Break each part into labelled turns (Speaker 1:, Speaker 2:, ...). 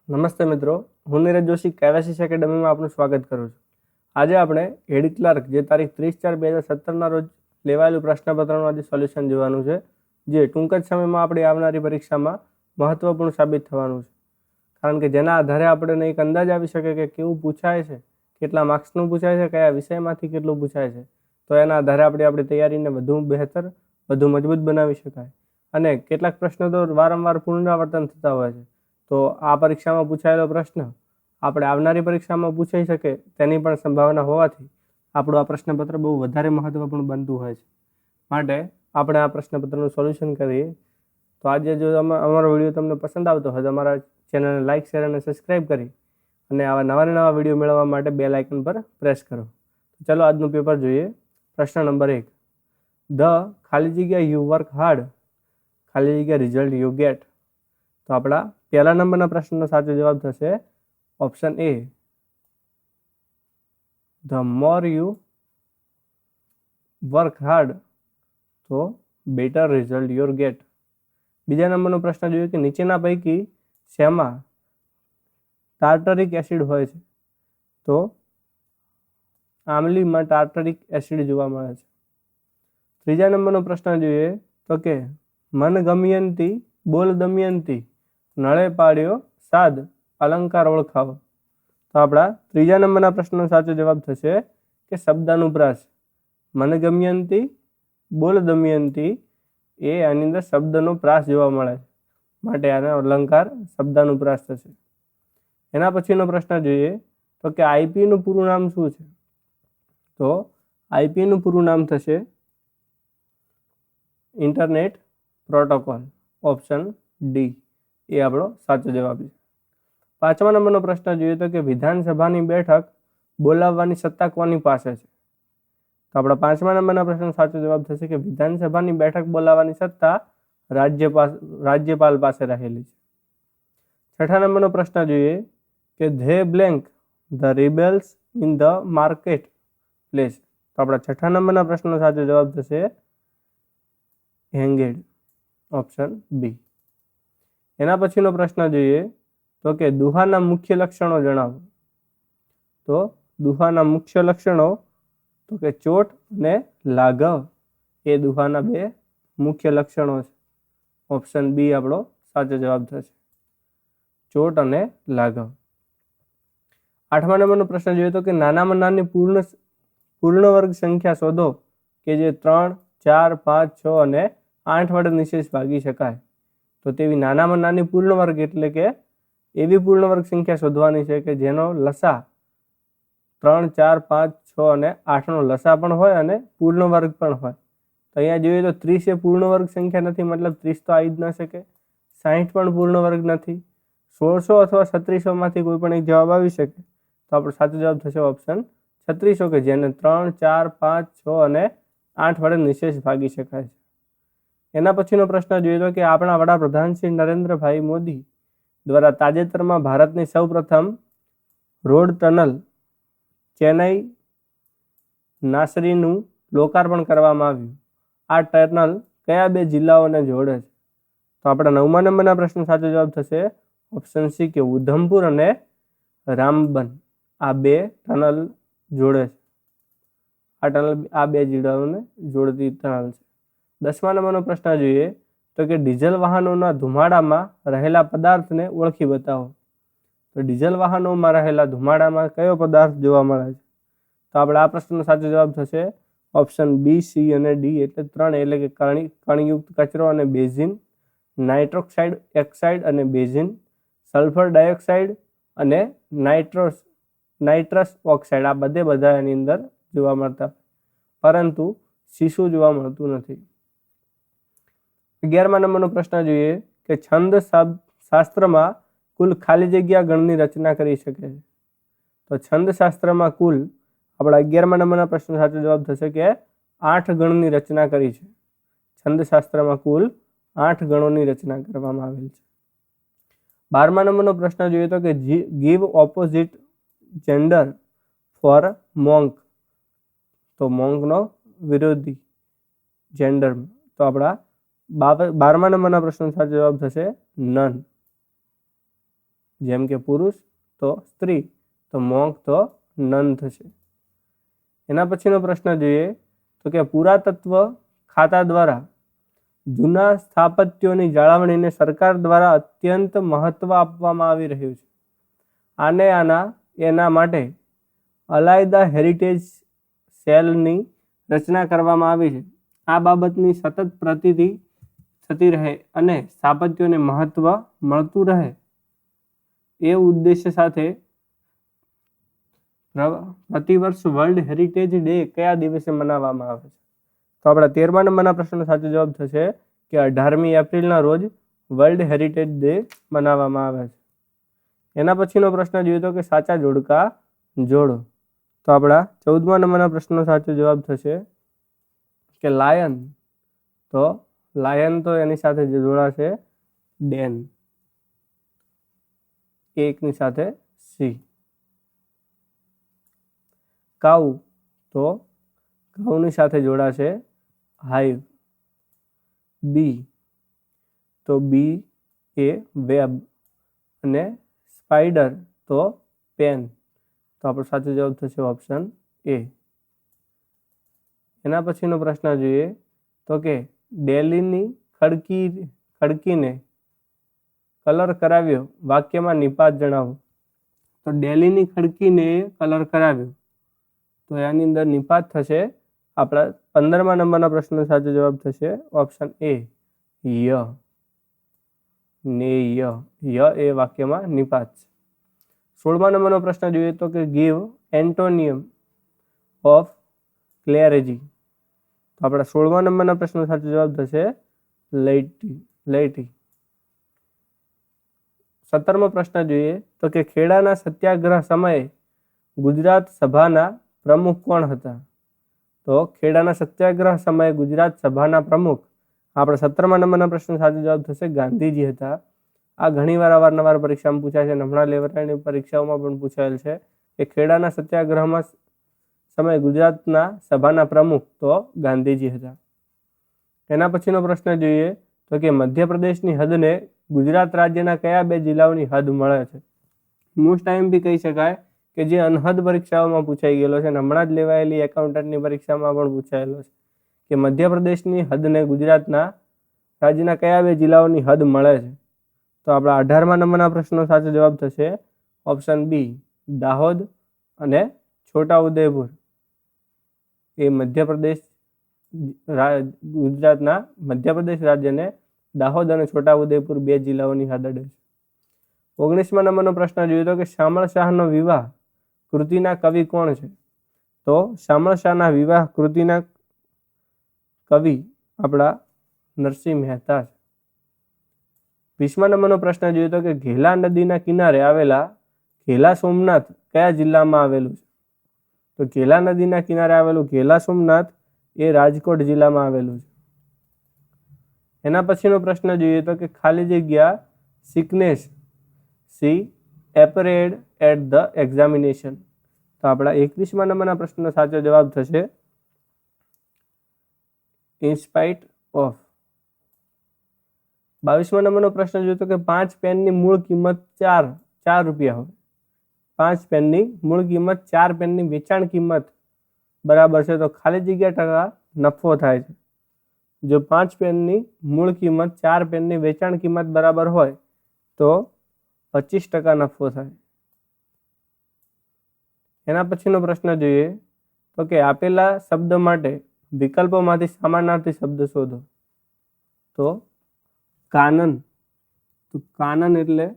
Speaker 1: નમસ્તે મિત્રો, હું નીરજ જોશી કેવાયસીસ એકેડમીમાં આપનું સ્વાગત કરું છું. આજે આપણે હેડ ક્લાર્ક જે તારીખ 30/4/2017 રોજ લેવાયેલું પ્રશ્નપત્રનું આજે સોલ્યુશન જોવાનું છે, જે ટૂંક જ સમયમાં આપણી આવનારી પરીક્ષામાં મહત્વપૂર્ણ સાબિત થવાનું છે. કારણ કે જેના આધારે આપણે એક અંદાજ આવી શકે કે કેવું પૂછાય છે, કેટલા માર્ક્સનું પૂછાય છે, કયા વિષયમાંથી કેટલું પૂછાય છે. તો એના આધારે આપણી તૈયારીને વધુ બહેતર, વધુ મજબૂત બનાવી શકાય. અને કેટલાક પ્રશ્નો તો વારંવાર પુનરાવર્તન થતા હોય છે. તો આ પરીક્ષામાં પૂછાયેલો પ્રશ્ન આપણે આવનારી પરીક્ષામાં પૂછાઈ શકે તેની પણ સંભાવના હોવાથી આપણું આ પ્રશ્નપત્ર બહુ વધારે મહત્વપૂર્ણ બનતું હોય છે. માટે આપણે આ પ્રશ્નપત્રનું સોલ્યુશન કરીએ. તો આજે જો અમારો વિડીયો તમને પસંદ આવતો હોય તો અમારા ચેનલને લાઇક, શેર અને સબસ્ક્રાઈબ કરી અને આવા નવા વિડીયો મેળવવા માટે બેલ આઇકન પર પ્રેસ કરો. ચલો આજનું પેપર જોઈએ. પ્રશ્ન નંબર 1. ધ ખાલી જગ્યા યુ વર્ક હાર્ડ ખાલી જગ્યા રિઝલ્ટ યુ ગેટ. તો આપણા પહેલા નંબરના પ્રશ્નનો સાચો જવાબ થશે option A, the more you work hard તો બેટર રિઝલ્ટ યોર ગેટ. બીજા નંબરનો પ્રશ્ન જોઈએ કે નીચેના પૈકી શેમાં ટાર્ટરિક એસિડ હોય છે? તો આમલીમાં ટાર્ટરિક એસિડ જોવા મળે છે. ત્રીજા નંબરનો પ્રશ્ન જોઈએ તો કે મન ગમયંતી બોલ દમયંતી નળે પાડ્યો સાદ અલંકાર ઓળખાવો. તો આપણા ત્રીજા નંબરના પ્રશ્નનો સાચો જવાબ થશે કે શબ્દાનુપ્રાસ. મન ગમયંતી બોલ દમયંતી એ આની અંદર શબ્દનો પ્રાસ જોવા મળે છે, માટે આનો અલંકાર શબ્દાનુપ્રાસ થશે. એના પછીનો પ્રશ્ન જોઈએ તો કે આઈપીનું પૂરું નામ શું છે? તો આઈપીનું પૂરું નામ થશે ઇન્ટરનેટ પ્રોટોકોલ. ઓપ્શન ડી એ આપણો સાચો જવાબ છે. પાંચમા નંબરનો પ્રશ્ન જોઈએ તો કે વિધાનસભાની બેઠક બોલાવવાની સત્તા કોની પાસે છે? તો આપણા પાંચમા નંબરના પ્રશ્નનો સાચો જવાબ થશે કે વિધાનસભાની બેઠક બોલાવવાની સત્તા રાજ્યપાલ પાસે રહેલી છે. છઠ્ઠા નંબરનો પ્રશ્ન જોઈએ કે they blank the rebels in the market place. તો આપણા છઠ્ઠા નંબરના પ્રશ્નનો સાચો જવાબ થશે હેંગેડ. Option B. એના પછીનો પ્રશ્ન જોઈએ તો કે દુહાના મુખ્ય લક્ષણો જણાવો. તો દુહાના મુખ્ય લક્ષણો તો કે ચોટ અને લાઘવ એ દુહાના બે મુખ્ય લક્ષણો છે. ઓપ્શન બી આપણો સાચો જવાબ થશે, ચોટ અને લાઘવ. આઠમા નંબરનો પ્રશ્ન જોઈએ તો કે નાનામાં નાની પૂર્ણ વર્ગ સંખ્યા શોધો કે જે 3, 4, 5, 6 અને 8 વડે નિશેષ ભાગી શકાય. તો તેવી નાનામાં નાની પૂર્ણ વર્ગ એટલે કે એવી પૂર્ણ વર્ગ સંખ્યા શોધવાની છે કે જેનો લસા 3, 4, 5, 6 અને 8નો લસા પણ હોય અને પૂર્ણ વર્ગ પણ હોય. તો અહીંયા જોઈએ તો 30 એ પૂર્ણ વર્ગ સંખ્યા નથી, મતલબ 30 તો આવી જ ન શકે. 60 પણ પૂર્ણ વર્ગ નથી. 1600 અથવા 3600માંથી કોઈ પણ એક જવાબ આવી શકે. તો આપણો સાચો જવાબ થશે ઓપ્શન 3600 કે જેને 3, 4, 5, 6 અને 8 વડે નિશેષ ભાગી શકાય છે. એના પછીનો પ્રશ્ન જોઈએ તો કે આપણા વડાપ્રધાન શ્રી નરેન્દ્રભાઈ મોદી દ્વારા તાજેતરમાં ભારતની સૌપ્રથમ રોડ ટનલ ચેન્નઈ નાસરીનું લોકાર્પણ કરવામાં આવ્યું. આ ટનલ કયા બે જિલ્લાઓને જોડે છે? તો આપણા 9મા નંબરના પ્રશ્ન સાચો જવાબ થશે ઓપ્શન સી કે ઉધમપુર અને રામબન આ બે ટનલ જોડે છે. આ ટનલ આ બે જિલ્લાઓને જોડતી ટનલ છે. 10મા નંબરનો પ્રશ્ન જોઈએ તો કે ડીઝલ વાહનોના ધુમાડામાં રહેલા પદાર્થને ઓળખી બતાવો. તો ડીઝલ વાહનોમાં રહેલા ધુમાડામાં કયો પદાર્થ જોવા મળે છે? તો આપણે આ પ્રશ્નનો સાચો જવાબ થશે ઓપ્શન બી, સી અને ડી એટલે 3 એટલે કે કણયુક્ત કચરો અને બેઝિન, નાઇટ્રોક્સાઇડ ઓક્સાઇડ અને બેઝિન, સલ્ફર ડાયોક્સાઇડ અને નાઇટ્રસ ઓક્સાઇડ આ બધા એની અંદર જોવા મળતા, પરંતુ શીશુ જોવા મળતું નથી. 11મા નંબરનો પ્રશ્ન જોઈએ કે છંદ શાસ્ત્રમાં કુલ ખાલી જગ્યા ગણની રચના કરી શકે છે. તો છંદ શાસ્ત્રમાં કુલ આપણા 11મા નંબરના પ્રશ્ન સાચો જવાબ થશે કે 8 ગણની રચના કરી છે. છંદ શાસ્ત્રમાં કુલ 8 ગણોની રચના કરવામાં આવેલ છે. 12મા નંબરનો પ્રશ્ન જોઈએ તો કે give opposite gender for monk. તો મોન્કનો વિરોધી જેન્ડર. તો આપણા 12મા નંબરના પ્રશ્નનો સાચો જવાબ થશે નન. જેમ કે પુરુષ તો સ્ત્રી, તો મોંક તો નન થશે. એના પછીનો પ્રશ્ન જોઈએ તો કે પુરાતત્વ ખાતા દ્વારા જૂના સ્થાપત્યોની જાળવણીને સરકાર દ્વારા અત્યંત મહત્વ આપવામાં આવી રહ્યું છે. એના માટે અલાયદા હેરિટેજ સેલની રચના કરવામાં આવી છે. આ બાબતની સતત પ્રતીતિ થતી રહે અને સ્થાપત્યોને મહત્વ મળતું રહે એ ઉદ્દેશ્ય સાથે પ્રતિવર્ષ વર્લ્ડ હેરિટેજ ડે કયા દિવસે મનાવવામાં આવે છે? તો આપણા 13મા નંબરના પ્રશ્નનો સાચો જવાબ થશે કે 18મી એપ્રિલના રોજ વર્લ્ડ હેરિટેજ ડે મનાવવામાં આવે છે. એના પછીનો પ્રશ્ન જોઈએ તો કે સાચા જોડકા જોડો. તો આપણા 14મા નંબરના પ્રશ્નનો સાચો જવાબ થશે કે લાયન. તો લાયન તો એની સાથે જોડાશે ડેન, એકની સાથે સી. કાઉ તો ઘઉંની સાથે જોડાશે હાઈવ. બી તો બી એ વેબ અને સ્પાઈડર તો પેન. તો આપણો સાચો જવાબ થશે ઓપ્શન એ. એના પછીનો પ્રશ્ન જોઈએ તો કે ડેલીની ખડકીને કલર કરાવ્યો વાક્યમાં નિપાત જણાવો. તો ડેલીની ખડકીને કલર કરાવ્યો તો એની અંદર નિપાત થશે આપણા 15મા નંબરના પ્રશ્નનો સાચો જવાબ થશે ઓપ્શન એ ય. ને ય એ વાક્યમાં નિપાત છે. 16મા નંબરનો પ્રશ્ન જોઈએ તો કે ગીવ એન્ટોનિયમ ઓફ ક્લેરેજી. તો આપણા 16મા નંબરના પ્રશ્નનો સાચો જવાબ થશે લૈટી. 17મો પ્રશ્ન જોઈએ તો કે ખેડાના સત્યાગ્રહ સમયે ગુજરાત સભાના પ્રમુખ કોણ હતા? તો ખેડાના સત્યાગ્રહ સમયે ગુજરાત સભાના પ્રમુખ આપણા 17મા નંબરના પ્રશ્નનો સાચો જવાબ થશે ગાંધીજી હતા. આ ઘણીવાર અવારનવાર પરીક્ષામાં પૂછાય છે. હમણાં લેવરાની પરીક્ષાઓમાં પણ પૂછાયેલ છે કે ખેડાના સત્યાગ્રહમાં સમયે ગુજરાતના સભાના પ્રમુખ તો ગાંધીજી હતા. એના પછીનો પ્રશ્ન જોઈએ તો કે મધ્યપ્રદેશની હદને ગુજરાત રાજ્યના કયા 2 જિલ્લાઓની હદ મળે છે? મોસ્ટ ટાઈમ બી કહી શકાય કે જે અનહદ પરીક્ષાઓમાં પૂછાઈ ગયેલો છે અને હમણાં જ લેવાયેલી એકાઉન્ટન્ટની પરીક્ષામાં પણ પૂછાયેલો છે કે મધ્યપ્રદેશની હદને ગુજરાતના રાજ્યના કયા 2 જિલ્લાઓની હદ મળે છે? તો આપણા 18મા નંબરના પ્રશ્નનો સાચો જવાબ થશે ઓપ્શન બી દાહોદ અને છોટાઉદેપુર. એ ગુજરાતના મધ્યપ્રદેશ રાજ્યને દાહોદ અને છોટાઉદેપુર 2 જિલ્લાઓની હદ અડે છે. 19મા નંબરનો પ્રશ્ન જોઈએ તો કે શામળ શાહનો વિવાહ કૃતિના કવિ કોણ છે? તો શામળ શાહના વિવાહ કૃતિના કવિ આપણા નરસિંહ મહેતા છે. 20મા નંબરનો પ્રશ્ન જોઈએ તો કે ઘેલા નદીના કિનારે આવેલા ઘેલા સોમનાથ કયા જિલ્લામાં આવેલું છે? તો ઘેલા નદીના કિનારે આવેલું ઘેલા સોમનાથ એ રાજકોટ જિલ્લામાં આવેલું છે. એના પછીનો પ્રશ્ન જોઈએ તો કે ખાલી જગ્યા sickness she appeared at the examination. તો આપણા 21મા નંબરના પ્રશ્નનો સાચો જવાબ થશે ઇન્સ્પાઇટ ઓફ. 22મા નંબરનો પ્રશ્ન જોઈએ તો કે 5 પેનની મૂળ કિંમત 4 રૂપિયા હોય. 5 પેનની મૂળ કિંમત 4 પેનની વેચાણ કિંમત બરાબર છે તો ખાલી જગ્યા ટકા નફો થાય છે. જો 5 પેનની મૂળ કિંમત 4 પેનની વેચાણ કિંમત બરાબર હોય તો 25% નફો થાય. એના પછીનો પ્રશ્ન જોઈએ તો કે આપેલા શબ્દ માટે વિકલ્પોમાંથી સમાનાર્થી શબ્દ શોધો. તો કાનન. તો કાનન એટલે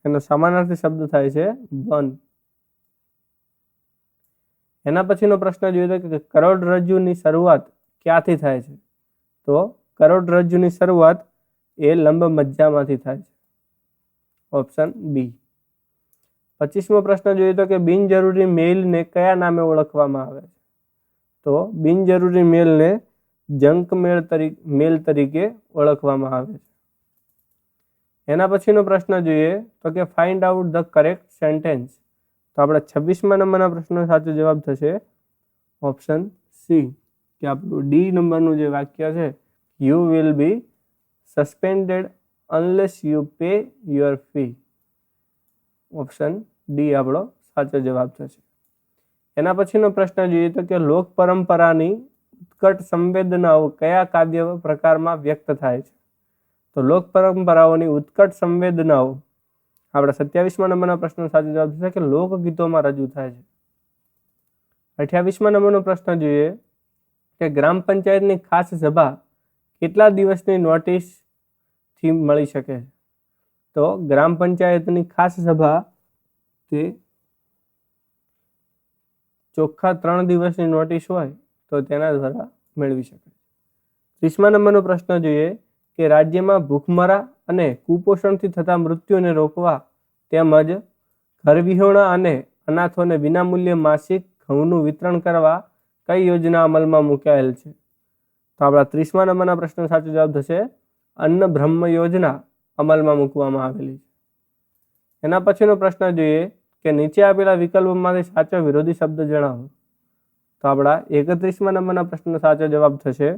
Speaker 1: એનો સમાનાર્થી શબ્દ થાય છે વન. એના પછીનો પ્રશ્ન જોઈએ તો કે કરોડરજ્જુની શરૂઆત ક્યાંથી થાય છે? તો કરોડરજ્જુની શરૂઆત એ લંબ મજ્જામાંથી થાય છે. Option B. 25મો પ્રશ્ન જોઈએ તો કે બિનજરૂરી મેઇલને કયા નામે ઓળખવામાં આવે છે? તો બિનજરૂરી મેલને જંક મેલ તરીકે ઓળખવામાં આવે છે. એના પછીનો પ્રશ્ન જોઈએ તો કે find out the correct sentence. તો આપણા 26મા નંબરના પ્રશ્નનો સાચો જવાબ થશે ઓપ્શન સી કે આપણું ડી નંબરનું જે વાક્ય છે you will be suspended unless you pay your fee. Option D આપણો સાચો જવાબ થશે. એના પછીનો પ્રશ્ન જોઈએ તો કે લોક પરંપરાની ઉત્કટ સંવેદનાઓ કયા કાવ્ય પ્રકારમાં વ્યક્ત થાય છે? તો લોક પરંપરાઓની ઉત્કટ સંવેદનાઓ આપણા 27મા નંબરના પ્રશ્નનો સાચો જવાબ થશે કે લોકગીતોમાં રજૂ થાય છે. 28મા નંબરનો પ્રશ્ન જોઈએ કે ગ્રામ પંચાયતની ખાસ સભા કેટલા દિવસની નોટિસથી મળી શકે છે? તો ગ્રામ પંચાયતની ખાસ સભા તે ચોખ્ખા 3 દિવસની નોટિસ હોય તો તેના દ્વારા મેળવી શકે. 30મા નંબરનો પ્રશ્ન જોઈએ કે રાજ્યમાં ભૂખમરા અને કુપોષણથી થતા મૃત્યુને રોકવા તેમજ ઘરવિહોણા અને અનાથોને વિનામૂલ્યે માસિક ઘઉંનું વિતરણ કરવા કઈ યોજના અમલમાં મુકાયેલ છે? તો આપણા 30મા નંબરના પ્રશ્નનો સાચો જવાબ થશે અન્ન બ્રહ્મ યોજના અમલમાં મૂકવામાં આવેલી છે. એના પછીનો પ્રશ્ન જોઈએ કે નીચે આપેલા વિકલ્પોમાંથી સાચો વિરોધી શબ્દ જણાવો. તો આપણા 31મા નંબરના પ્રશ્નનો સાચો જવાબ થશે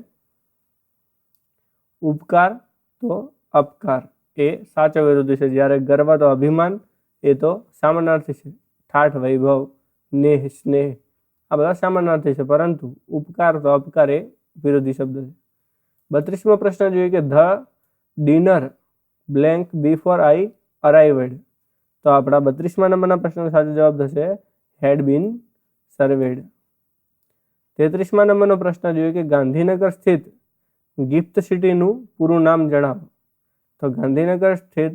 Speaker 1: ઉપકાર તો અપકાર એ સાચો વિરોધી છે. જ્યારે ગર્વ તો અભિમાન એ તો સામાનાર્થી છે. ઠાઠ વૈભવ, નેહ સ્નેહ આ બધા સામાનાર્થી છે, પરંતુ ઉપકાર તો અપકાર એ વિરોધી શબ્દ છે. 32મો પ્રશ્ન જોઈએ કે the dinner blank before I arrived. તો આપણા 32મા નંબરના પ્રશ્નનો સાચો જવાબ થશે હેડ બીન સર્વેડ. 33મા નંબરનો પ્રશ્ન જોઈએ કે ગાંધીનગર સ્થિત ગિફ્ટ સિટીનું પૂરું નામ જણાવો. તો ગાંધીનગર સ્થિત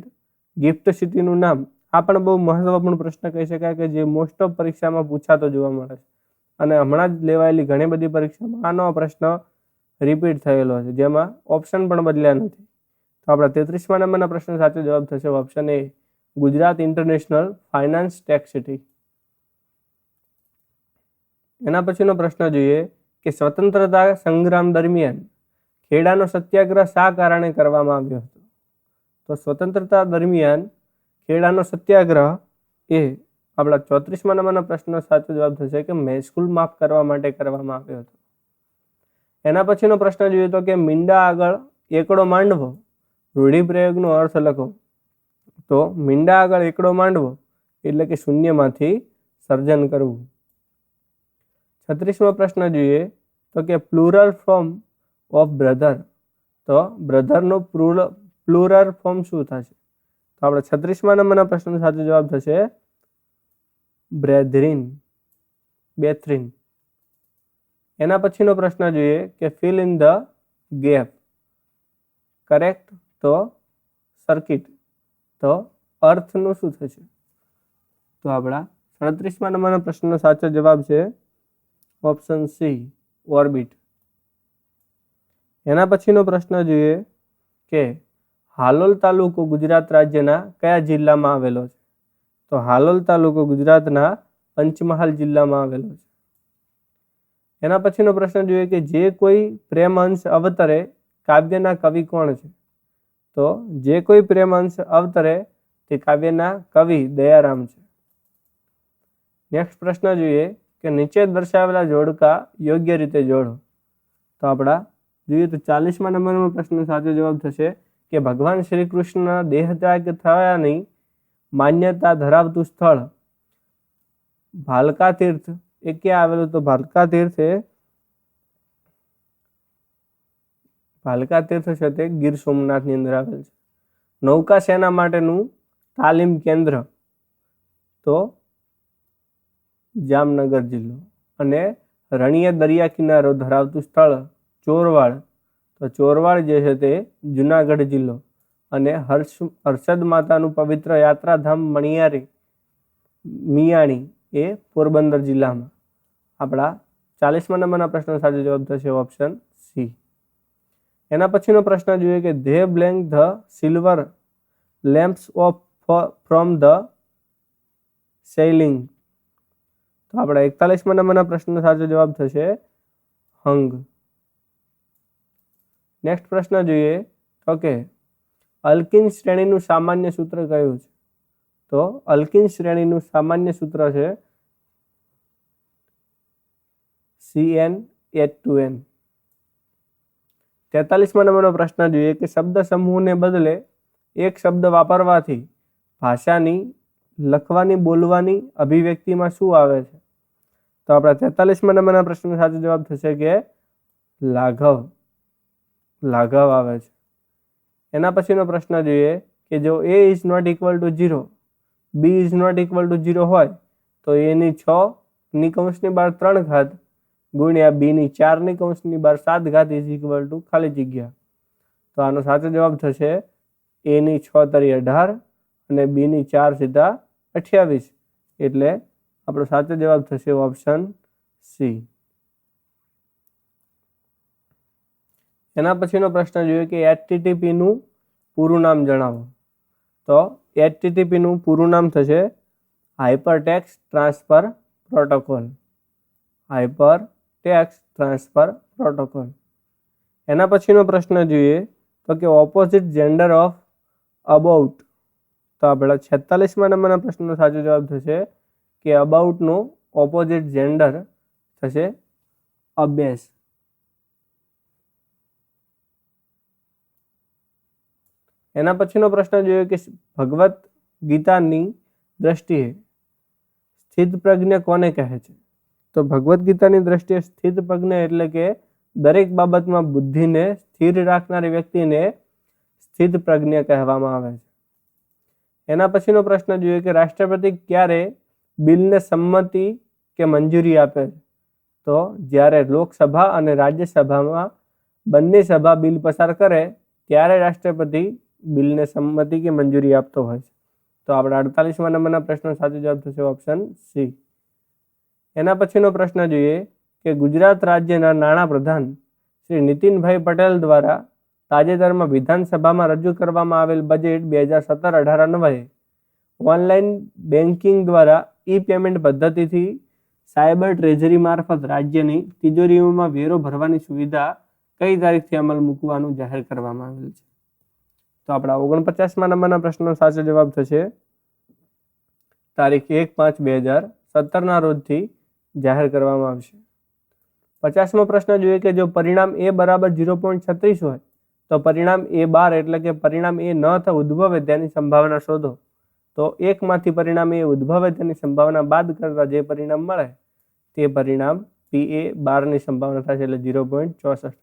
Speaker 1: ગિફ્ટ સિટીનું નામ આ પણ બહુ મહત્વપૂર્ણ પ્રશ્ન કહી શકાય કે જે મોસ્ટ ઓફ પરીક્ષામાં પૂછાતો જોવા મળે છે અને હમણાં જ લેવાયેલી ઘણી બધી પરીક્ષામાં આનો પ્રશ્ન રિપીટ થયેલો છે, જેમાં ઓપ્શન પણ બદલ્યા નથી. તો આપણા 33મા નંબરના પ્રશ્ન સાચો જવાબ થશે option A Gujarat international finance tech city. એના પછીનો પ્રશ્ન જોઈએ કે સ્વતંત્રતા સંગ્રામ દરમિયાન ખેડાનો સત્યાગ્રહ શા કારણે કરવામાં આવ્યો હતો? તો સ્વતંત્રતા દરમિયાન ખેડાનો સત્યાગ્રહ એ આપણા 34મા નંબરના પ્રશ્નનો સાચો જવાબ થશે કે મહેસૂલ માફ કરવા માટે કરવામાં આવ્યો હતો. એના પછીનો પ્રશ્ન જોઈએ તો કે મીંડા આગળ એકડો માંડવો રૂઢિપ્રયોગનો અર્થ લખો. તો મીંડા આગળ એકડો માંડવો એટલે કે શૂન્યમાંથી સર્જન કરવું. 36મો પ્રશ્ન જોઈએ તો કે પ્લુરલ ફોર્મ ઓફ બ્રધર. તો બ્રધરનો પ્લુરલ ફોર્મ શું થશે? તો આપણે 36મા નંબરના પ્રશ્નનો સાચો જવાબ થશે બ્રેધરીન, બેથરીન. એના પછીનો પ્રશ્ન જોઈએ કે fill in the gap. Correct તો સર્કિટ. તો અર્થનું શું થશે? તો આપણા 37મા નંબરના પ્રશ્નનો સાચો જવાબ છે ઓપ્શન સી ઓર્બિટ. એના પછીનો પ્રશ્ન જોઈએ કે હાલોલ તાલુકો ગુજરાત રાજ્યના કયા જિલ્લામાં આવેલો છે? તો હાલોલ તાલુકો ગુજરાતના પંચમહાલ જિલ્લામાં આવેલો છે. એના પછીનો પ્રશ્ન જોઈએ કે જે કોઈ પ્રેમહંસ અવતરે કાવ્યના કવિ કોણ છે? તો જે કોઈ પ્રેમહંસ અવતરે તે કાવ્યના કવિ દયારામ છે. નેક્સ્ટ પ્રશ્ન જોઈએ કે નીચે દર્શાવેલા જોડકા યોગ્ય રીતે જોડો. તો આપણા જોઈએ તો 40મા નંબરનો પ્રશ્ન સાચો જવાબ થશે કે ભગવાન શ્રી કૃષ્ણના દેહત્યાગ થયાની માન્યતા ધરાવતું સ્થળ ભાલકા તીર્થ એ ક્યાં આવેલું? તો ભાલકા તીર્થ છે તે ગીર સોમનાથની અંદર આવેલ છે. નૌકા સેના માટેનું તાલીમ કેન્દ્ર તો જામનગર જિલ્લો. અને રણીય દરિયા કિનારો ધરાવતું સ્થળ ચોરવાડ. તો ચોરવાડ જે છે તે જુનાગઢ જિલ્લો. અને હર્ષદ માતાનું પવિત્ર યાત્રાધામ મિયાણી એ પોરબંદર જિલ્લામાં. આપણા 40મા નંબરના પ્રશ્ન સાચો જવાબ થશે ઓપ્શન સી. એના પછીનો પ્રશ્ન જોઈએ કે they blank the silver lamps of from the selling. તો આપણા 41મા નંબરના પ્રશ્નનો સાચો જવાબ થશે હંગ. નેક્સ્ટ પ્રશ્ન જોઈએ તો કે અલ્કિન શ્રેણીનું સામાન્ય સૂત્ર કયું છે? તો અલ્કિન શ્રેણીનું સામાન્ય સૂત્ર છે CnH2n. 43મા નંબરનો પ્રશ્ન જોઈએ કે શબ્દ સમૂહને બદલે એક શબ્દ વાપરવાથી ભાષાની લખવાની બોલવાની અભિવ્યક્તિમાં શું આવે છે? તો આપણા 43મા નંબરના પ્રશ્નનો સાચો જવાબ થશે કે લાઘવ. લાઘવ આવે છે. એના પછીનો પ્રશ્ન જોઈએ કે જો a is not equal to 0, b is not equal to 0 હોય તો a ની 6 કૌંસની બહાર 3 ઘાત ગુણ્યા b ની 4 કૌંસની બહાર 7 ઘાત ઇઝ ઇક્વલ ટુ ખાલી જગ્યા. તો આનો સાચો જવાબ થશે a ની 6 તરી 18 અને b ની 4 સીધા 28. એટલે આપણો સાચો જવાબ થશે ઓપ્શન સી. એના પછીનો પ્રશ્ન જોઈએ કે HTTP નું પૂરું નામ જણાવો. તો HTTP નું પૂરું નામ થશે hypertext transfer protocol. Hypertext transfer protocol. એના પછીનો પ્રશ્ન જોઈએ તો કે ઓપોઝિટ જેન્ડર ઓફ અબાઉટ. તો આપણા 46મા નંબરના પ્રશ્નનો સાચો જવાબ થશે કે અબાઉટનું ઓપોઝિટ જેન્ડર થશે અબેસ. એના પછીનો પ્રશ્ન જોઈએ કે ભગવદ્ ગીતાની દ્રષ્ટિએ સ્થિત પ્રજ્ઞ કોને કહે છે? તો ભગવદ્ ગીતાની દ્રષ્ટિએ સ્થિત પ્રજ્ઞ એટલે કે દરેક બાબતમાં બુદ્ધિને સ્થિર રાખનારી વ્યક્તિને સ્થિત પ્રજ્ઞ કહેવામાં આવે છે. એના પછીનો પ્રશ્ન જોઈએ કે રાષ્ટ્રપતિ ક્યારે બિલને સંમતિ કે મંજૂરી આપે છે? તો જ્યારે લોકસભા અને રાજ્યસભામાં બંને સભા બિલ પસાર કરે ત્યારે રાષ્ટ્રપતિ બિલને સંમતિ કે મંજૂરી આપતો હોય છે. તો આપણા 48મા નંબરના પ્રશ્નનો સાચો જવાબ થશે ઓપ્શન સી. એના પછીનો પ્રશ્ન જોઈએ કે ગુજરાત રાજ્યના નાણાં પ્રધાન શ્રી નીતિનભાઈ પટેલ દ્વારા તાજેતરમાં વિધાનસભામાં રજૂ કરવામાં આવેલ બજેટ 2017-18 અન્વયે ઓનલાઈન બેન્કિંગ દ્વારા ઈ પેમેન્ટ પદ્ધતિથી સાયબર ટ્રેઝરી મારફત રાજ્યની તિજોરીઓમાં વેરો ભરવાની સુવિધા કઈ તારીખથી અમલ મૂકવાનું જાહેર કરવામાં આવેલ છે? તો આપણા 49મા નંબરના પ્રશ્નનો સાચો જવાબ થશે તારીખ 1/5/2017 રોજથી જાહેર કરવામાં આવશે. 50મો પ્રશ્ન જોઈએ કે જો પરિણામ a બરાબર 0.36 હોય તો પરિણામ a12 એટલે કે પરિણામ એ ન ઉદ્ભવે તેની સંભાવના શોધો. તો 1 માંથી પરિણામ એ ઉદ્ભવે તેની સંભાવના બાદ કરતા જે પરિણામ મળે તે પરિણામ PA12 ની સંભાવના થશે એટલે 0.64.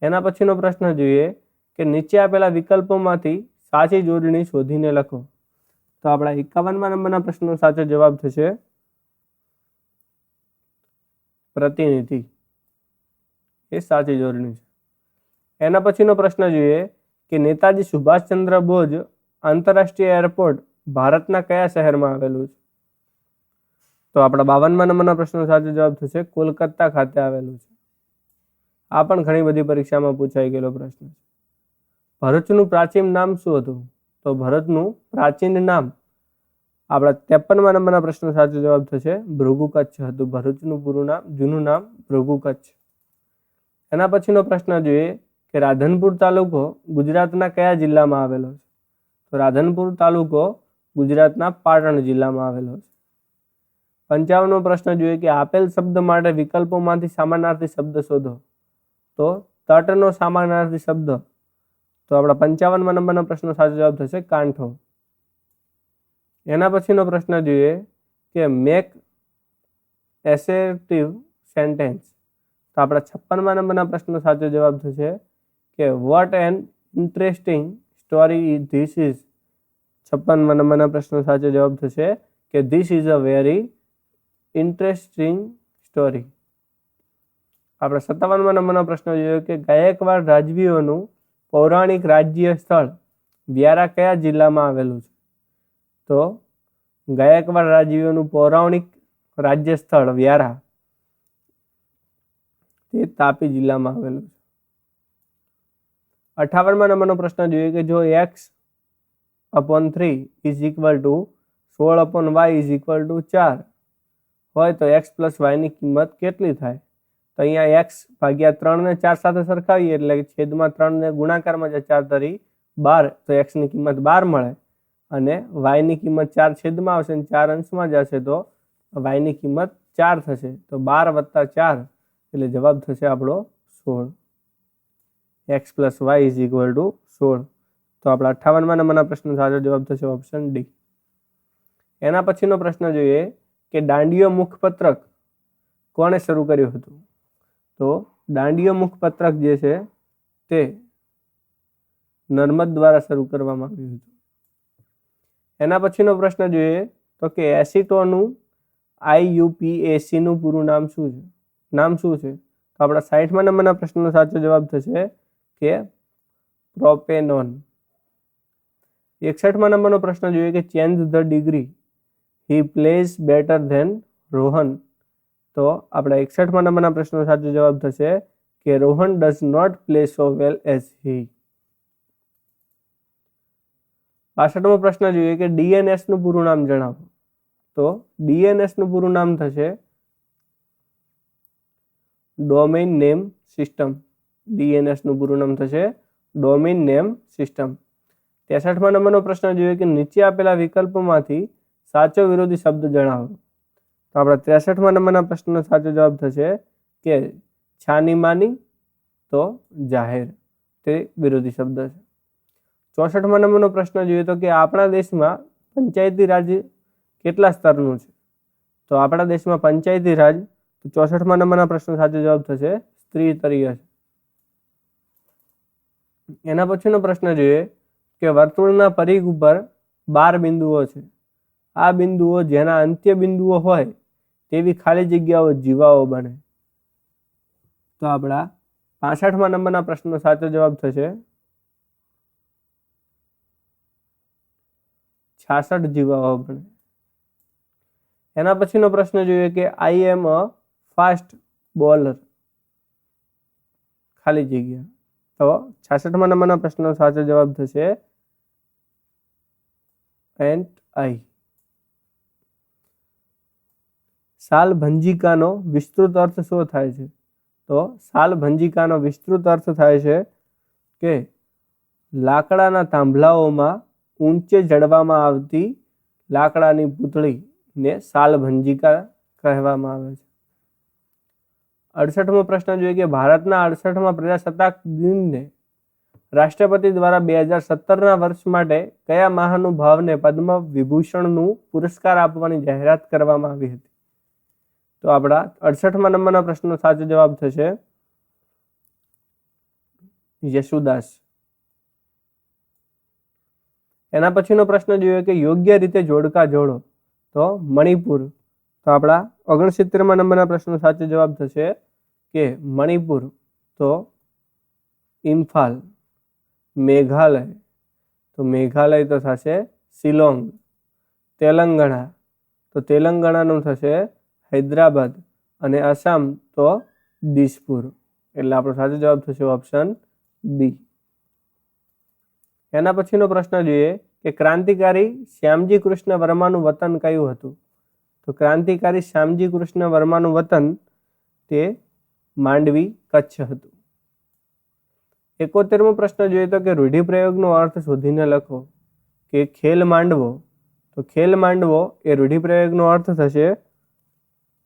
Speaker 1: એના પછીનો પ્રશ્ન જોઈએ કે નીચે આપેલા વિકલ્પોમાંથી સાચી જોડણી શોધીને લખો. તો આપણા 51મા નંબરના પ્રશ્નનો સાચો જવાબ થશે પ્રતિનિધિ. એ સાચી જોડણી છે. એના પછીનો પ્રશ્ન જોઈએ કે નેતાજી સુભાષચંદ્ર બોઝ આંતરરાષ્ટ્રીય એરપોર્ટ ભારતના કયા શહેરમાં આવેલું છે? તો આપણા 52મા નંબરના પ્રશ્નનો સાચો જવાબ થશે કોલકાતા ખાતે આવેલું છે. આ પણ ઘણી બધી પરીક્ષામાં પૂછાઈ ગયેલો પ્રશ્ન છે. ભરૂચનું પ્રાચીન નામ શું હતું? તો ભરૂચનું પ્રાચીન નામ આપણા 53મા નંબરના પ્રશ્નનો સાચો જવાબ થશે ભૃગુ કચ્છ હતું. ભરૂચનું પૂરું નામ જૂનું નામ ભૃગુ કચ્છ. એના પછીનો પ્રશ્ન જોઈએ કે રાધનપુર તાલુકો ગુજરાતના કયા જિલ્લામાં આવેલો છે? તો રાધનપુર તાલુકો ગુજરાતના પાટણ જિલ્લામાં આવેલો છે. 55મો પ્રશ્ન જોઈએ કે આપેલ શબ્દ માટે વિકલ્પોમાંથી સમાનાર્થી શબ્દ શોધો. તો તટનો સમાનાર્થી શબ્દ તો આપણા 55મા નંબરના પ્રશ્નનો સાચો જવાબ થશે કાંઠો. એના પછીનો પ્રશ્ન જોઈએ કે મેક એસેર્ટિવ સેન્ટેન્સ. તો આપણા 56મા નંબરના પ્રશ્નનો સાચો જવાબ થશે કે what an interesting story this is. 56મા નંબરના પ્રશ્નનો સાચો જવાબ થશે કે this is a very interesting story. આપણે 57મા નંબરનો પ્રશ્ન જોયો કે ગાયકવાડ રાજવીઓનું પૌરાણિક રાજ્ય સ્થળ વ્યારા કયા જિલ્લામાં આવેલું છે? તો ગાયકવાડ રાજવીઓનું પૌરાણિક રાજ્ય સ્થળ વ્યારા તે તાપી જિલ્લામાં આવેલું છે. 58મા નંબરનો પ્રશ્ન જોઈએ કે જો x/3 is equal two 16/y is equal two 4 હોય તો x પ્લસ વાયની કિંમત કેટલી થાય? તો અહીંયા x ભાગ્યા 3 ને 4 સાથે સરખાવીએ એટલે છેદમાં 3 ને ગુણાકારમાં જે 4 તરી 12 તો x ની કિંમત 12 મળે અને y ની કિંમત 4 છેદમાં આવશે અને 4 અંશમાં જશે તો y ની કિંમત 4 થશે. તો 12 + 4 એટલે જવાબ થશે આપણો 16. x plus y is equal to 16. તો આપણા 58મા નંબરના પ્રશ્નનો સાચો જવાબ થશે ઓપ્શન ડી. એના પછીનો પ્રશ્ન જોઈએ કે દાંડીયો મુખપત્રક કોણે શરૂ કર્યું હતું? તો દાંડીયો મુખપત્રક જે છે તે નર્મદ દ્વારા શરૂ કરવામાં આવ્યું હતું. એના પછીનો પ્રશ્ન જોઈએ તો કે એસિટોનું IUPAC નું પૂરું નામ શું છે? તો આપણા 60મા નંબરના પ્રશ્નનો સાચો જવાબ થશે કે પ્રોપેનોન. 61મા નંબરનો પ્રશ્ન જોઈએ કે change the degree he plays better than Rohan. તો આપણા 61મા નંબરના પ્રશ્નનો સાચો જવાબ થશે કે Rohan does not play so well as he. 62મો પ્રશ્ન જોઈએ કે DNS નું પૂરું નામ જણાવો. તો DNS નું પૂરું નામ થશે ડોમેઇન નેમ સિસ્ટમ. DNS નું પૂરું નામ થશે ડોમેઇન નેમ સિસ્ટમ. 63મા નંબરનો પ્રશ્ન જોઈએ કે નીચે આપેલા વિકલ્પોમાંથી સાચો વિરોધી શબ્દ જણાવો. તો આપણા 63મા નંબરના પ્રશ્નનો સાચો જવાબ થશે કે છાની માની, તો જાહેર, તે વિરોધી શબ્દ છે. 64મા નંબરનો પ્રશ્ન જોઈએ તો કે આપણા દેશમાં પંચાયતી રાજ કેટલા સ્તરનું છે? તો આપણા દેશમાં પંચાયતી રાજ, તો 64મા નંબરના પ્રશ્નનો સાચો જવાબ થશે ત્રિસ્તરીય છે. એના પછીનો પ્રશ્ન જોઈએ કે વર્તુળના પરિઘ ઉપર 12 બિંદુઓ છે. આ બિંદુઓ જેના અંત્ય બિંદુઓ હોય તેવી ખાલી જગ્યાઓ જીવાઓ બને. તો આપણા 65મા નંબરના પ્રશ્નનો સાચો જવાબ થશે 66 જીવાઓ બને. એના પછીનો પ્રશ્ન જોઈએ કે આઈ એમ અ ફાસ્ટ બોલર, ખાલી જગ્યા. તો 66મા નંબરના પ્રશ્નનો સાચો જવાબ થશે એન્ટ આઈ. સાલભંજિકાનો વિસ્તૃત અર્થ શું થાય છે? તો સાલભંજિકાનો વિસ્તૃત અર્થ થાય છે કે લાકડાના થાંભલાઓમાં ઊંચે જડવામાં આવતી લાકડાની પૂતળીને સાલભંજિકા કહેવામાં આવે છે. 68મો પ્રશ્ન જોઈએ કે ભારતના 68મા પ્રજાસત્તાક દિનને રાષ્ટ્રપતિ દ્વારા 2017ના વર્ષ માટે કયા મહાનુભાવને પદ્મ વિભૂષણનું પુરસ્કાર આપવાની જાહેરાત કરવામાં આવી હતી? તો આપણા 68મા નંબરના પ્રશ્નનો સાચો જવાબ થશે યશુદાસ. એના પછીનો પ્રશ્ન જોઈએ કે યોગ્ય રીતે જોડકા જોડો. તો મણિપુર. તો આપણા 69મા નંબરના પ્રશ્નનો સાચો જવાબ થશે કે મણિપુર, તો ઇમ્ફાલ. મેઘાલય, તો મેઘાલય તો થશે શિલોંગ. તેલંગાણા, તો તેલંગાણાનું થશે હૈદરાબાદ. અને આસામ તો દિસપુર. એટલે આપણો સાચો જવાબ થશે ઓપ્શન બી. એના પછીનો પ્રશ્ન જોઈએ કે ક્રાંતિકારી શ્યામજી કૃષ્ણ વર્માનું વતન કયું હતું? તો ક્રાંતિકારી શ્યામજી કૃષ્ણ વર્માનું વતન તે માંડવી, કચ્છ હતું. 71મો પ્રશ્ન જોઈએ તો કે રૂઢિપ્રયોગનો અર્થ શોધીને લખો. કે ખેલ માંડવો, તો ખેલ માંડવો એ રૂઢિપ્રયોગનો અર્થ થશે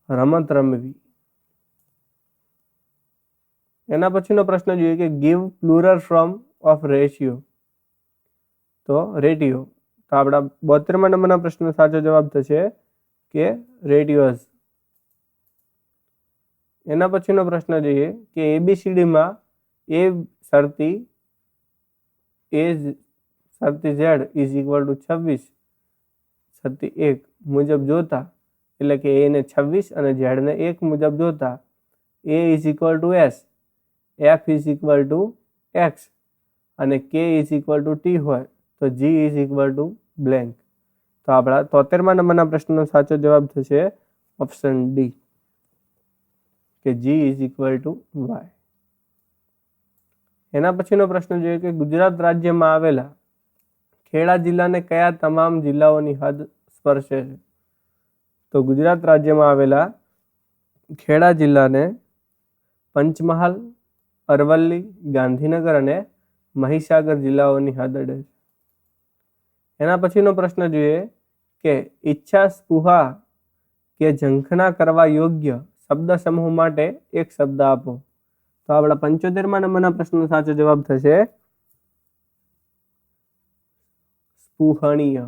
Speaker 1: રમત રમવી. એના પછીનો પ્રશ્ન જોઈએ કે give plural form of ratio, તો રેટિયો. તો આપણા 72મા નંબરના પ્રશ્નનો સાચો જવાબ થશે કે રેટિયોઝ. એના પછીનો પ્રશ્ન જોઈએ કે ABCDમાં એ શરતી Z ઇઝ ઇક્વલ ટુ 26 શરતી 1 મુજબ જોતા, એટલે કે એ ને 26 અને Z ને 1 મુજબ જોતા A is equal two S, F is equal two X અને K is equal two T હોય તો G is equal two blank. તો આપણા 73મા નંબરના પ્રશ્નનો સાચો જવાબ થશે ઓપ્શન ડી, કે G is equal two Y. એના પછીનો પ્રશ્ન જોઈએ કે ગુજરાત રાજ્યમાં આવેલા ખેડા જિલ્લાને કયા તમામ જિલ્લાઓની હદ સ્પર્શે છે? તો ગુજરાત રાજ્યમાં આવેલા ખેડા જિલ્લાને પંચમહાલ, અરવલ્લી, ગાંધીનગર અને મહીસાગર જિલ્લાઓની હદ અડે છે. એના પછીનો પ્રશ્ન જોઈએ કે ઈચ્છા, સ્પૃહા કે ઝંખના કરવા યોગ્ય શબ્દ સમૂહ માટે એક શબ્દ આપો. તો આપણા 75મા નંબરના પ્રશ્નનો સાચો જવાબ થશે સ્પૃહણીય.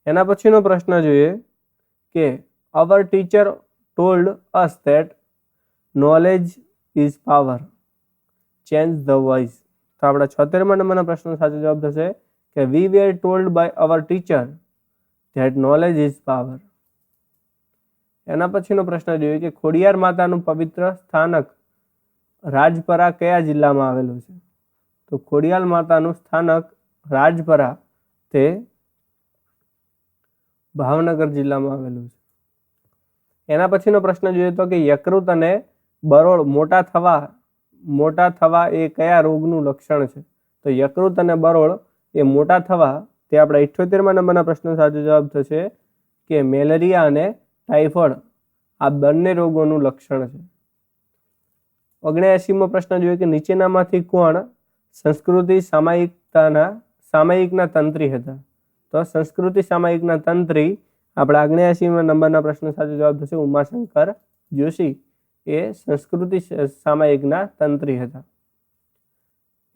Speaker 1: એના પછીનો પ્રશ્ન જોઈએ કે our teacher told us that knowledge is power, change the voice. તો આપણા 76મા નંબરના પ્રશ્નનો સાચો જવાબ થશે કે we were told by our teacher that knowledge is power. એના પછીનો પ્રશ્ન જોઈએ કે ખોડિયાર માતાનું પવિત્ર સ્થાનક રાજપરા કયા જિલ્લામાં આવેલું છે? તો ખોડિયાર માતાનું સ્થાનક રાજપરા તે ભાવનગર જિલ્લામાં આવેલું છે. એના પછીનો પ્રશ્ન જોઈએ તો કે યકૃત અને બરોળ મોટા થવા એ કયા રોગનું લક્ષણ છે? તો યકૃત અને બરોળ એ મોટા થવા તે આપણા 78મા નંબરના પ્રશ્નનો સાચો જવાબ થશે કે મેલેરિયા અને ટાઇફોઇડ આ બંને રોગોનું લક્ષણ છે. 79મો પ્રશ્ન જોઈએ કે નીચેનામાંથી કોણ સંસ્કૃતિ સામાયિકના તંત્રી હતા? તો સંસ્કૃતિ સામાયિકના તંત્રી આપણા 79મા નંબરના પ્રશ્નનો સાચો જવાબ થશે ઉમાશંકર જોશી. એ સંસ્કૃતિ સામાયિકના તંત્રી હતા.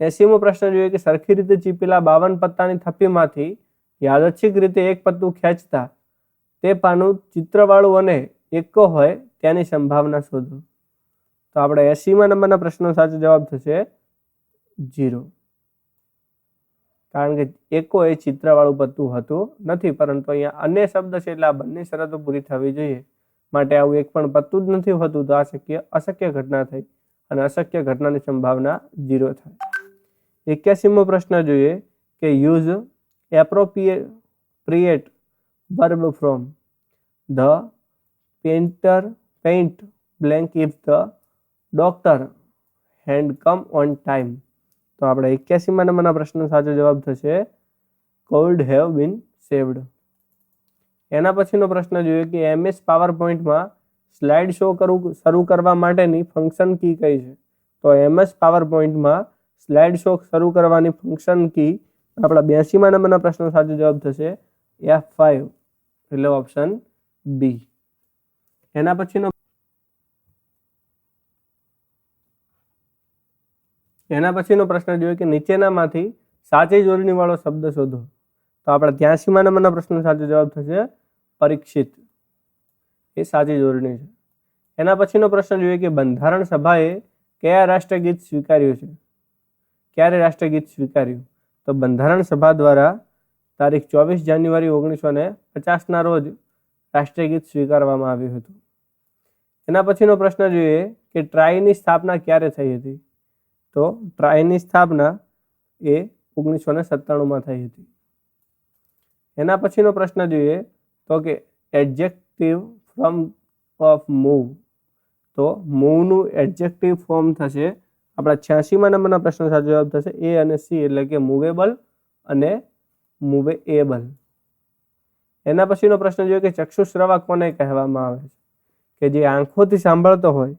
Speaker 1: 80મો પ્રશ્ન જોઈએ કે સરખી રીતે ચીપેલા 52 પત્તાની થપ્પીમાંથી યાદચ્છિક રીતે એક પત્તું ખેંચતા તે પાનું ચિત્રવાળું અને એકો હોય તેની સંભાવના શોધો. તો આપણે 80મા નંબરના પ્રશ્નનો સાચો જવાબ થશે 0, કારણ કે એકો એ ચિત્રવાળું પત્તું હતું નથી, પરંતુ અહીંયા અન્ય શબ્દ છે એટલે આ બંને શરતો પૂરી થવી જોઈએ. માટે આવું એક પણ પત્તું જ નથી હોતું તો અશક્ય ઘટના થઈ અને અશક્ય ઘટનાની સંભાવના 0 થાય. 81મો પ્રશ્ન જોઈએ કે use appropriate verb from the pent blank if the doctor had come on time. તો આપણે 81મા નંબરના પ્રશ્નનો સાચો જવાબ થશે could have been saved. એના પછીનો પ્રશ્ન જોઈએ કે MS પાવર પોઈન્ટમાં સ્લાઇડ શો શરૂ કરવા માટેની ફંક્શન કી કઈ છે? તો MS પાવર પોઈન્ટમાં સ્લાઇડ શો શરૂ કરવાની ફંક્શન કી આપણા 82મા નંબરના પ્રશ્નનો સાચો જવાબ થશે F5, એટલે ઓપ્શન બી. એના પછીનો પ્રશ્ન જોઈએ કે નીચેનામાંથી સાચી જોડણી વાળો શબ્દ શોધો. તો આપણા 83મા નંબરના પ્રશ્નનો સાચો જવાબ થશે પરીક્ષિત. એ સાચી જોડણી છે. એના પછીનો પ્રશ્ન જોઈએ કે બંધારણ સભાએ કયા રાષ્ટ્રગીત સ્વીકાર્યું છે? ક્યારે રાષ્ટ્રગીત સ્વીકાર્યું? તો બંધારણ સભા દ્વારા તારીખ 24 જાન્યુઆરી 1950ના રોજ રાષ્ટ્રગીત સ્વીકારવામાં આવ્યું હતું. એના પછીનો પ્રશ્ન જોઈએ કે ટ્રાયની સ્થાપના ક્યારે થઈ હતી? તો ટ્રાયની સ્થાપના એ 1997માં થઈ હતી. એના પછીનો પ્રશ્ન જોઈએ તો કે એડજેક્ટિવ ફોર્મ ઓફ મૂવ. તો મૂવનું એડજેક્ટિવ ફોર્મ થશે આપણા 86મા નંબરના પ્રશ્નનો સાચો જવાબ થશે એ અને સી, એટલે કે મૂવેબલ અને મૂવેએબલ. એના પછીનો પ્રશ્ન જોઈએ કે ચક્ષુશ્રવા કોને કહેવામાં આવે છે? કે જે આંખોથી સાંભળતો હોય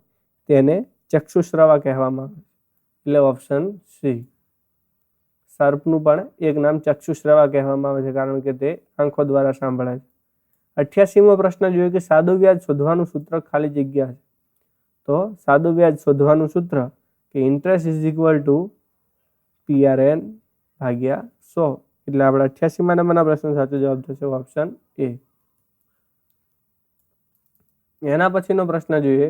Speaker 1: તેને ચક્ષુશ્રવા કહેવામાં આવે છે, એટલે ઓપ્શન સી. સર્પનું પણ એક નામ ચક્ષુશ્રવા કહેવામાં આવે છે કારણ કે તે આંખો દ્વારા સાંભળે છે. 88મો પ્રશ્ન જોઈએ કે સાદું વ્યાજ શોધવાનું સૂત્ર ખાલી જગ્યા છે. તો સાદું વ્યાજ શોધવાનું સૂત્ર કે interest is equal two PRN ભાગ્યા 100, એટલે આપણે 88મા નંબરના પ્રશ્નનો સાચો જવાબ થશે ઓપ્શન એ. એના પછીનો પ્રશ્ન જોઈએ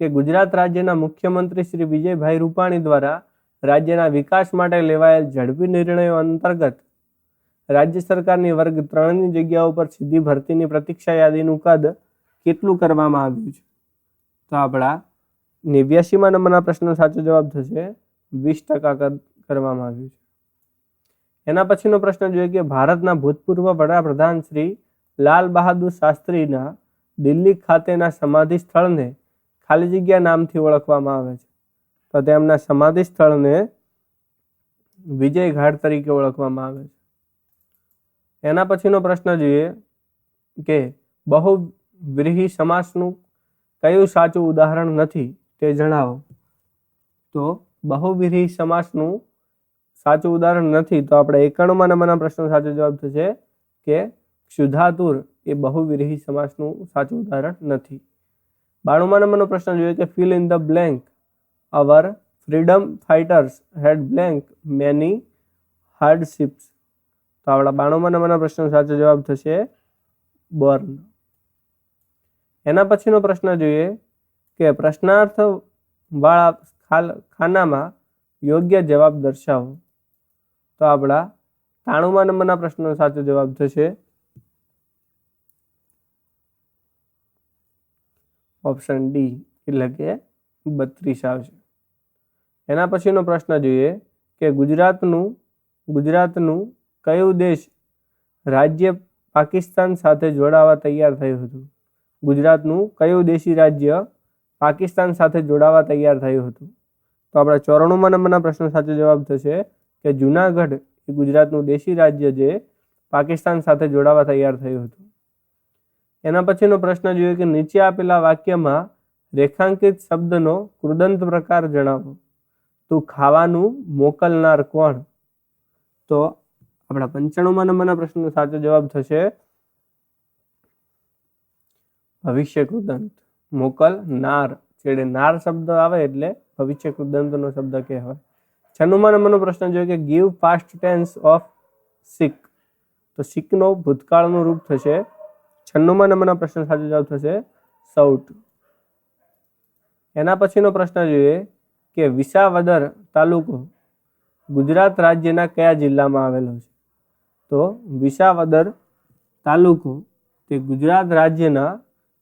Speaker 1: કે ગુજરાત રાજ્યના મુખ્યમંત્રી શ્રી વિજયભાઈ રૂપાણી દ્વારા રાજ્યના વિકાસ માટે લેવાયેલ ઝડપી નિર્ણયો અંતર્ગત રાજ્ય સરકારની વર્ગ 3ની જગ્યાઓ પર સીધી ભરતીની પ્રતીક્ષા યાદીનું કદ કેટલું કરવામાં આવ્યું છે? તો આપણા 89મા નંબરના પ્રશ્નનો સાચો જવાબ થશે 20% કરવામાં આવ્યું છે. એના પછીનો પ્રશ્ન જોઈએ કે ભારતના ભૂતપૂર્વ વડાપ્રધાન શ્રી લાલ બહાદુર શાસ્ત્રીના દિલ્હી ખાતેના સમાધિ સ્થળને ખાલી જગ્યા નામથી ઓળખવામાં આવે છે. તો તેમના સમાધિ સ્થળને વિજય ઘાટ તરીકે ઓળખવામાં આવે છે. એના પછીનો પ્રશ્ન જોઈએ કે બહુવ્રીહી સમાસનું કયું સાચું ઉદાહરણ નથી તે જણાવો. તો બહુવ્રીહી સમાસનું સાચું ઉદાહરણ નથી તો આપણે 91મા નંબરના પ્રશ્નનો સાચો જવાબ થશે કે ક્ષુધાતુર એ બહુવ્રીહી સમાસનું સાચું ઉદાહરણ નથી. 92મા નંબરનો પ્રશ્ન જોઈએ કે fill in the blank. Our freedom fighters had blank many hardships. તો આપણા 92મા નંબરના પ્રશ્નનો સાચો જવાબ થશે બર્ન. એના પછીનો પ્રશ્ન જોઈએ કે પ્રશ્નાર્થ વાળા ખાનામાં યોગ્ય જવાબ દર્શાવો. તો આપણા 93મા નંબરના પ્રશ્નનો સાચો જવાબ થશે ઓપ્શન ડી એટલે કે 32 આવશે. એના પછીનો પ્રશ્ન જોઈએ કે ગુજરાતનું કયું દેશ રાજ્ય પાકિસ્તાન સાથે જોડાવા તૈયાર થયું હતું? ગુજરાતનું કયું દેશી રાજ્ય પાકિસ્તાન સાથે જોડાવા તૈયાર થયું હતું? તો આપણા 94મા નંબરના પ્રશ્નનો સાચો જવાબ થશે કે જુનાગઢ એ ગુજરાતનું દેશી રાજ્ય જે પાકિસ્તાન સાથે જોડાવા તૈયાર થયું હતું. એના પછીનો પ્રશ્ન જોઈએ કે નીચે આપેલા વાક્યમાં રેખાંકિત શબ્દનો કૃદંત પ્રકાર જણાવો. તું ખાવાનું મોકલનાર કોણ? તો આપણા 95મા નંબરના પ્રશ્નનો સાચો જવાબ થશે ભવિષ્ય કૃદંત. મોકલનાર છેડે નાર શબ્દ આવે એટલે ભવિષ્ય કૃદંતનો શબ્દ કહેવાય. 96મા નંબરનો પ્રશ્ન જોઈએ કે ગીવ પાસ્ટ ટેન્સ ઓફ સિક. તો સિકનો ભૂતકાળનું રૂપ થશે 96મા નંબરના પ્રશ્ન સાચો જવાબ થશે સૌટ. એના પછીનો પ્રશ્ન જોઈએ કે વિસાવદર તાલુકો ગુજરાત રાજ્યના કયા જિલ્લામાં આવેલો છે? તો વિસાવદર તાલુકો તે ગુજરાત રાજ્યના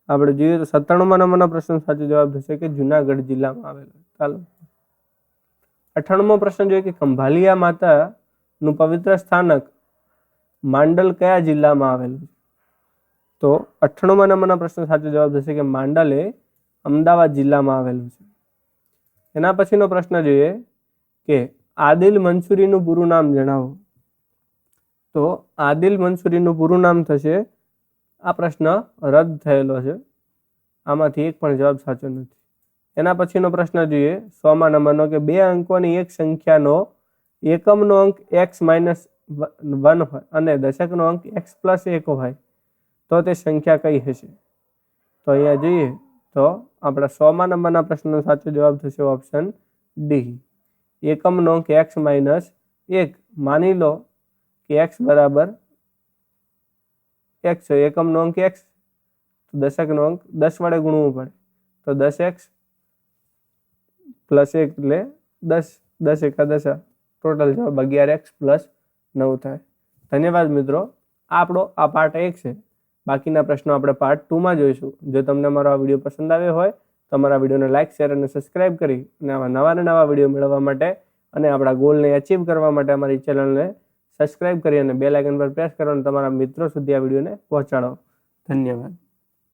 Speaker 1: આપણે જોઈએ તો 97મા નંબરના પ્રશ્ન સાચો જવાબ થશે કે જુનાગઢ જિલ્લામાં આવેલો તાલુકો. 98મો પ્રશ્ન જોઈએ કે ખંભાલિયા માતાનું પવિત્ર સ્થાનક માંડલ કયા જિલ્લામાં આવેલું છે? તો 98મા નંબરના પ્રશ્ન સાચો જવાબ થશે કે માંડલ એ અમદાવાદ જિલ્લામાં આવેલું છે. એના પછીનો પ્રશ્ન જોઈએ કે આદિલ મંસૂરીનું પૂરું નામ જણાવો. તો આદિલ મંસૂરીનું પૂરું નામ થશે, આ પ્રશ્ન રદ થયેલો છે, આમાંથી એક પણ જવાબ સાચો નથી. એના પછીનો પ્રશ્ન જોઈએ 100મા નંબરનો કે 2 અંકોની એક સંખ્યાનો એકમનો અંક x-1 હોય અને દશકનો અંક x+1 હોય તો તે સંખ્યા કઈ હશે? તો અહીંયા જોઈએ તો આપણા 100મા નંબરના પ્રશ્નનો સાચો જવાબ થશે ઓપ્શન ડી. એકમનો અંક x-1. માની લો કે x બરાબર x છે, એકમનો અંક x, તો દશકનો અંક 10 વડે ગુણવું પડે તો 10x + 1 એટલે 10, 10 એકા 10, ટોટલ જવાબ 11x+9 થાય. ધન્યવાદ મિત્રો. આપણો આ પાર્ટ 1 છે. બાકીના પ્રશ્નો આપણે પાર્ટ 2માં જોઈશું. જો તમને મારો આ વિડીયો પસંદ આવ્યો હોય તો અમારા વિડીયોને લાઇક, શેર અને સબસ્ક્રાઇબ કરી અને આવા નવા ને નવા વિડીયો મેળવવા માટે અને આપણા ગોલને અચીવ કરવા માટે અમારી ચેનલને સબસ્ક્રાઇબ કરી અને બેલ આઇકન પર પ્રેસ કરો અને તમારા મિત્રો સુધી આ વિડીયોને પહોંચાડો. ધન્યવાદ.